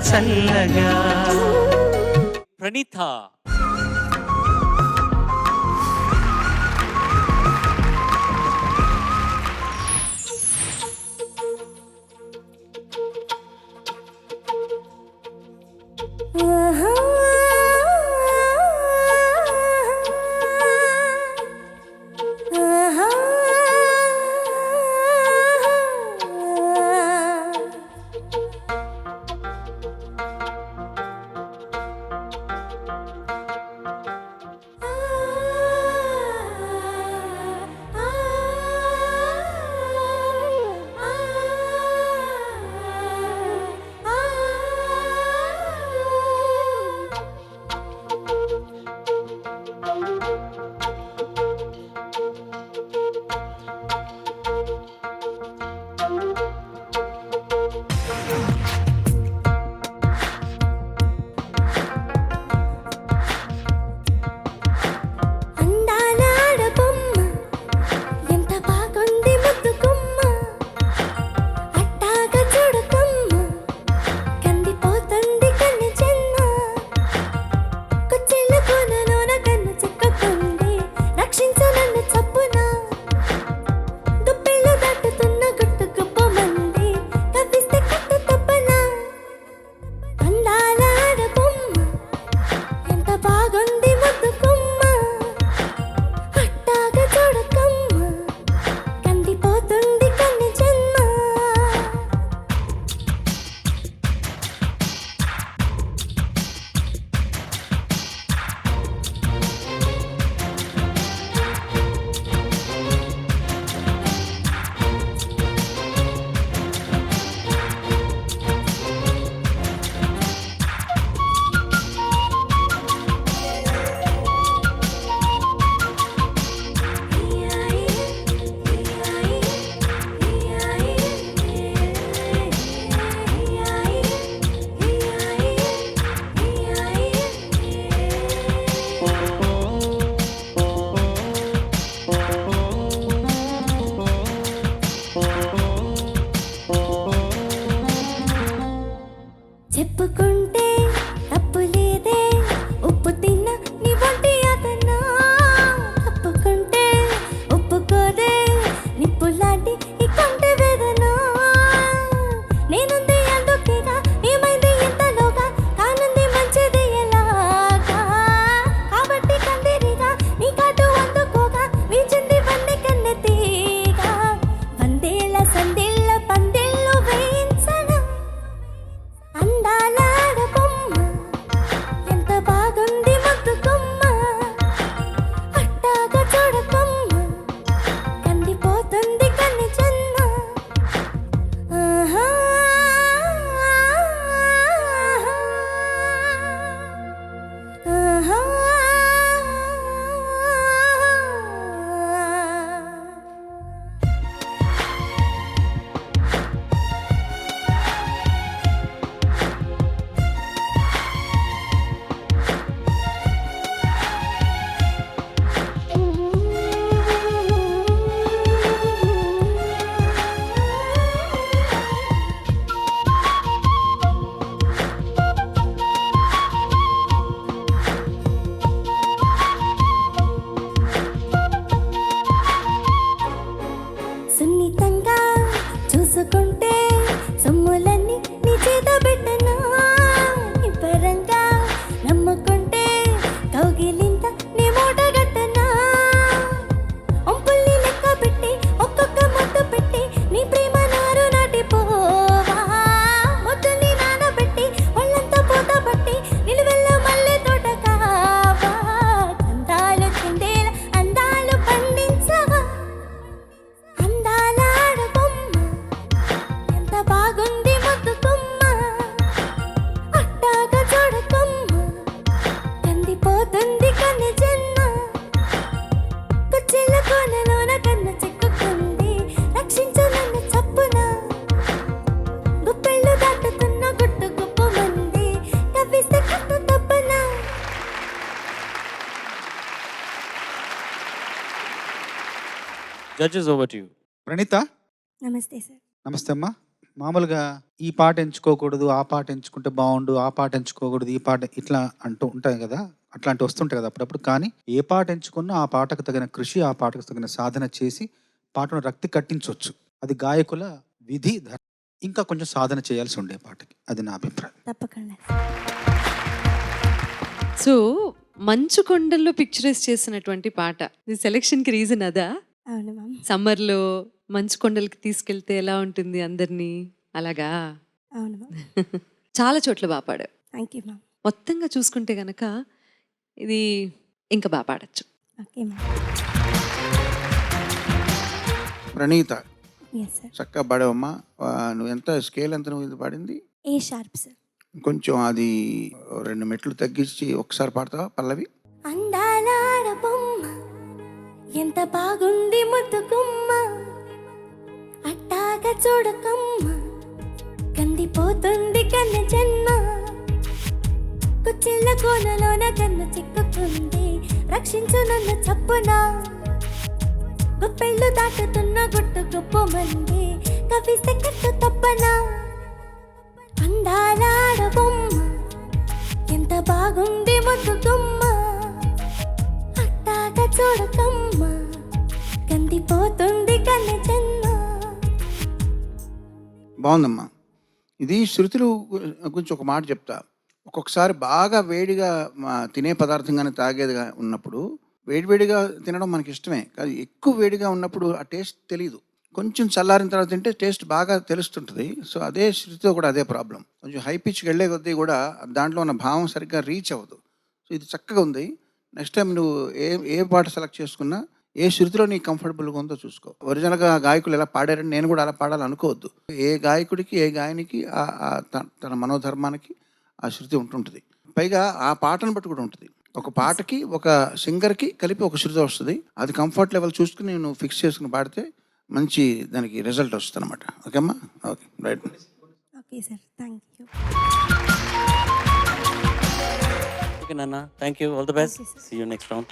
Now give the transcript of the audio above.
చల్లగా. ప్రణీత చెప్పుకుంటే తప్పు లేదే, ఉప్పు తిన్న నీ వంటి అదన్నా. తప్పుకుంటే ఒప్పుకోదే, నిప్పు లాంటి ఈ కంటి వేదన. నేనుంది అందుకేగా, ఏమైంది ఇంతలోగా, కానుంది మంచిది ఎలాగా. కాబట్టి కందిరిగా నీ కాటు అందుకోగా, వీచింది వన్నె కన్నెతీగా. వందేళ్ల సందేళ్ల పందిళ్ళు వేయించన అందాల ఆడబొమ్మ, ఎంత బాగుంది ముద్దు కొమ్మ. అట్టాగా చూడకమ్మ, కందిపోతుంది కన్ని జన్మ. ఆహా ఆహా సున్నితంగా చూసుకుంటే సొమ్ములన్నీ నీ చేత పెట్టనా. నిబ్బరంగా నమ్ముకుంటే కౌగిలింత నీ మూట గట్టనా. ఒంపుల్ని లెక్క పెట్టి ఒక్కొక్క ముద్దు పెట్టి నీ ప్రేమ నారు నాటిపోవా. ముద్దుని నానబెట్టి ఒళ్ళంతా పూత పట్టి నిలువెల్ల మల్లె తోట కావా. అందాలు చిందేల అందాలు పండించవా. అందాల ఆడబొమ్మ, ఎంత బాగుంది ముద్దు కొమ్మ. అట్టాగా చూడకమ్మ, కందిపోతుంది కన్ని జన్మ. కుచ్చెల కోనలోన కన్ను చిక్కుకుంది, రక్షించు నన్ను చప్పున. గుప్పెళ్ళు దాటుతున్న గుట్టు గుప్పు మంది, కవ్విస్తే కట్టు తప్పనా. Judges over to you. Praneetha నమస్తే సార్. నమస్తే అమ్మా. మామూలుగా ఈ పాట ఎంచుకోకూడదు, ఆ పాట ఎంచుకుంటే బాగుండు, ఆ పాట ఎంచుకోకూడదు, ఈ పాట ఇట్లా అంటూ ఉంటాయి కదా, అట్లాంటివి వస్తుంటాయి కదా అప్పుడప్పుడు. కానీ ఏ పాట ఎంచుకున్నా ఆ పాటకు తగిన కృషి, ఆ పాటకు తగిన సాధన చేసి పాటను రక్తి కట్టించవచ్చు. అది గాయకుల విధి ధర్మం. ఇంకా కొంచెం సాధన చేయాల్సి ఉండే పాటకి, అది నా అభిప్రాయం. తప్పకుండా. సో మంచు కొండల్లో పిక్చరైజ్ చేసినటువంటి పాట, ఈ సెలెక్షన్కి రీజన్ అదా? అవును మ్యామ్. సమ్మర్లో మంచు కొండలకి తీసుకెళ్తే ఎలా ఉంటుంది అందరినీ, అలాగా? అవును మ్యామ్. చాలా చోట్ల బాగా పాడావు. Thank you ma'am. మొత్తంగా చూసుకుంటే గనక ఇది ఇంకా బాగా పాడచ్చు. Okay ma'am. Praneetha yes sir. చక్కగా పాడావమ్మా. నువ్వు ఎంత స్కేల్ ఎంత నువ్వు ఇది పాడింది? A sharp sir. కొంచెం అది 2 మెట్లు తగ్గించి ఒకసారి పాడతావా పల్లవి? అందాల ఆడబొమ్మ ఎంత బాగుంది ముద్దుగుమ్మ, అట్టాగా చూడకమ్మ కందిపోతుంది కన్న జన్మ, కుచ్చిళ్ళ కోనలోన కన్ను చిక్కుకుంది రక్షించు నన్ను చప్పునా, గుప్పెళ్ళు దాటుతున్న గుట్టు గుప్పు మంది కవిస్తే కట్టు తప్పనా, అందాల ఆడబొమ్మ ఎంత బాగుంది ముద్దుగుమ్మ, అట్టాగా చూడకమ్మ కందిపోతుంది కన్న జన్మ. బాగుందమ్మా. ఇది శృతులు గురించి ఒక మాట చెప్తా. ఒక్కొక్కసారి బాగా వేడిగా తినే పదార్థం కానీ తాగేదిగా ఉన్నప్పుడు వేడివేడిగా తినడం మనకి ఇష్టమే, కానీ ఎక్కువ వేడిగా ఉన్నప్పుడు ఆ టేస్ట్ తెలియదు. కొంచెం చల్లారిన తర్వాత తింటే టేస్ట్ బాగా తెలుస్తుంటుంది. సో అదే శృతితో కూడా అదే ప్రాబ్లం. కొంచెం హై పిచ్కి వెళ్ళే కొద్దీ కూడా దాంట్లో ఉన్న భావం సరిగ్గా రీచ్ అవ్వదు. సో ఇది చక్కగా ఉంది. నెక్స్ట్ టైం నువ్వు ఏ పాట సెలెక్ట్ చేసుకున్నా ఏ శృతిలో నీకు కంఫర్టబుల్గా ఉందో చూసుకో. ఒరిజినల్గా గాయకులు ఎలా పాడారని నేను కూడా అలా పాడాలనుకోవద్దు. ఏ గాయకుడికి ఏ గాయనికి తన మనోధర్మానికి ఆ శృతి ఉంటుంటుంది. పైగా ఆ పాటను బట్టి కూడా ఉంటుంది. ఒక పాటకి ఒక సింగర్కి కలిపి ఒక శృతి వస్తుంది. అది కంఫర్ట్ లెవెల్ చూసుకుని నువ్వు ఫిక్స్ చేసుకుని పాడితే మంచి దానికి రిజల్ట్ వస్తుంది అనమాట. ఓకే అమ్మా? Okay, right. Okay sir, thank you. Okay, Nana. Thank you. All the best. Okay, sir. See you next round.